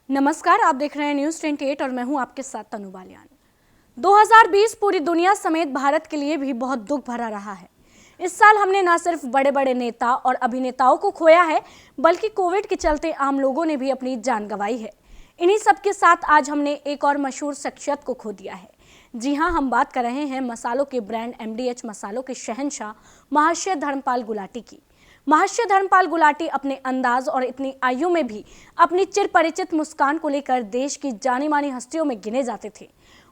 नमस्कार, आप देख रहे हैं न्यूज़ 28 और मैं हूं आपके साथ तनु बालियान। 2020 पूरी दुनिया समेत भारत के लिए भी बहुत दुख भरा रहा है। इस साल हमने न सिर्फ बड़े बड़े नेता और अभिनेताओं को खोया है, बल्कि कोविड के चलते आम लोगों ने भी अपनी जान गंवाई है। इन्हीं सब के साथ आज हमने एक और मशहूर शख्सियत को खो दिया है। जी हां, हम बात कर रहे हैं मसालों के ब्रांड MDH मसालों के शहंशाह महाशय धर्मपाल गुलाटी की। महाशय धर्मपाल गुलाटी अपने अंदाज और इतनी आयु में भी अपनी चिर परिचित मुस्कान को लेकर देश की जानी मानी हस्तियों में गिने जाते थे।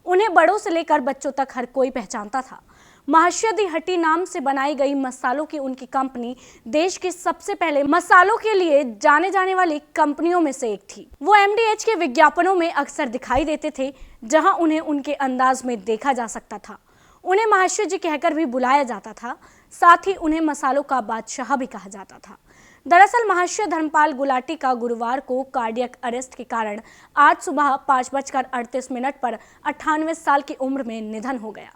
उन्हें बड़ों से लेकर बच्चों तक हर कोई पहचानता था। महाशय दी हट्टी नाम से बनाई गई मसालों की उनकी कंपनी देश की सबसे पहले मसालों के लिए जाने जाने वाली कंपनियों में से एक थी। वो MDH के विज्ञापनों में अक्सर दिखाई देते थे, जहां उन्हें उनके अंदाज में देखा जा सकता था। उन्हें महाशय जी कहकर भी बुलाया जाता था, साथ ही उन्हें मसालों का बादशाह भी कहा जाता था। दरअसल महाशय धर्मपाल गुलाटी का गुरुवार को कार्डियक अरेस्ट के कारण आज सुबह 5:38 पर 98 साल की उम्र में निधन हो गया।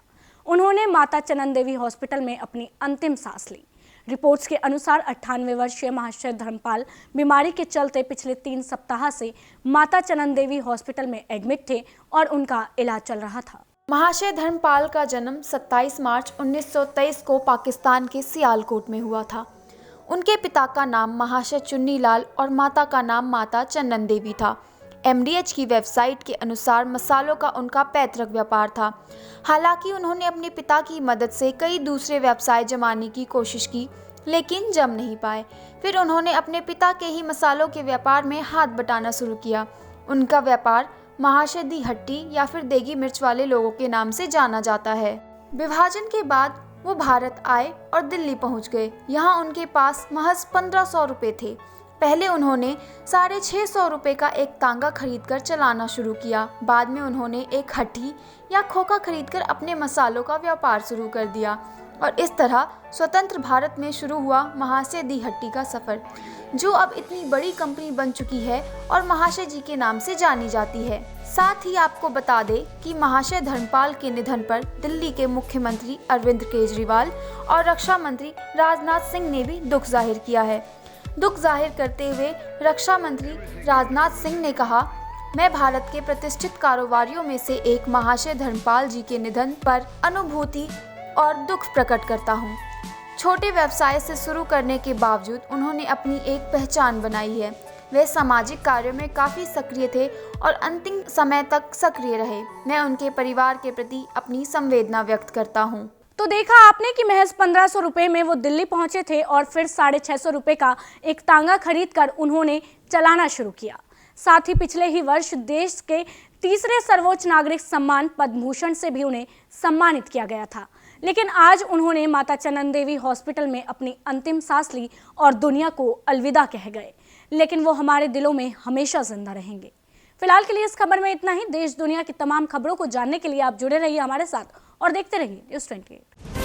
उन्होंने माता चनन देवी हॉस्पिटल में अपनी अंतिम सांस ली। रिपोर्ट्स के अनुसार 98 वर्षीय महाशय धर्मपाल बीमारी के चलते पिछले 3 सप्ताह से माता चनन देवी हॉस्पिटल में एडमिट थे और उनका इलाज चल रहा था। महाशय धर्मपाल का जन्म 27 मार्च 1923 को पाकिस्तान के सियालकोट में हुआ था। उनके पिता का नाम महाशय चुन्नी लाल और माता का नाम माता चन्नन देवी था। MDH की वेबसाइट के अनुसार मसालों का उनका पैतृक व्यापार था। हालांकि उन्होंने अपने पिता की मदद से कई दूसरे व्यवसाय जमाने की कोशिश की, लेकिन जम नहीं पाए। फिर उन्होंने अपने पिता के ही मसालों के व्यापार में हाथ बटाना शुरू किया। उनका व्यापार महाशय दी हट्टी या फिर देगी मिर्च वाले लोगों के नाम से जाना जाता है। विभाजन के बाद वो भारत आए और दिल्ली पहुंच गए। यहाँ उनके पास महज 1500 रुपये थे। पहले उन्होंने 650 रुपये का एक तांगा खरीदकर चलाना शुरू किया। बाद में उन्होंने एक हट्टी या खोखा खरीदकर अपने मसालों का व्यापार शुरू कर दिया और इस तरह स्वतंत्र भारत में शुरू हुआ महाशय दी हट्टी का सफ़र, जो अब इतनी बड़ी कंपनी बन चुकी है और महाशय जी के नाम से जानी जाती है। साथ ही आपको बता दें कि महाशय धर्मपाल के निधन पर दिल्ली के मुख्यमंत्री अरविंद केजरीवाल और रक्षा मंत्री राजनाथ सिंह ने भी दुख जाहिर किया है। दुख जाहिर करते हुए रक्षा मंत्री राजनाथ सिंह ने कहा, मैं भारत के प्रतिष्ठित कारोबारियों में से एक महाशय धर्मपाल जी के निधन पर अनुभूति और दुख प्रकट करता हूँ। छोटे व्यवसाय से शुरू करने के बावजूद उन्होंने अपनी एक पहचान बनाई है। वे सामाजिक कार्यों में काफ़ी सक्रिय थे और अंतिम समय तक सक्रिय रहे। मैं उनके परिवार के प्रति अपनी संवेदना व्यक्त करता हूँ। तो देखा आपने कि महज 1500 रुपये में वो दिल्ली पहुंचे थे और फिर 650 रुपये का एक तांगा खरीद कर उन्होंने चलाना शुरू किया। साथ ही पिछले ही वर्ष देश के तीसरे सर्वोच्च नागरिक सम्मान पद्म भूषण से भी उन्हें सम्मानित किया गया था। लेकिन आज उन्होंने माता चनन देवी हॉस्पिटल में अपनी अंतिम सांस ली और दुनिया को अलविदा कह गए। लेकिन वो हमारे दिलों में हमेशा जिंदा रहेंगे। फिलहाल के लिए इस खबर में इतना ही। देश दुनिया की तमाम खबरों को जानने के लिए आप जुड़े रहिए हमारे साथ और देखते रहिए न्यूज़ 28।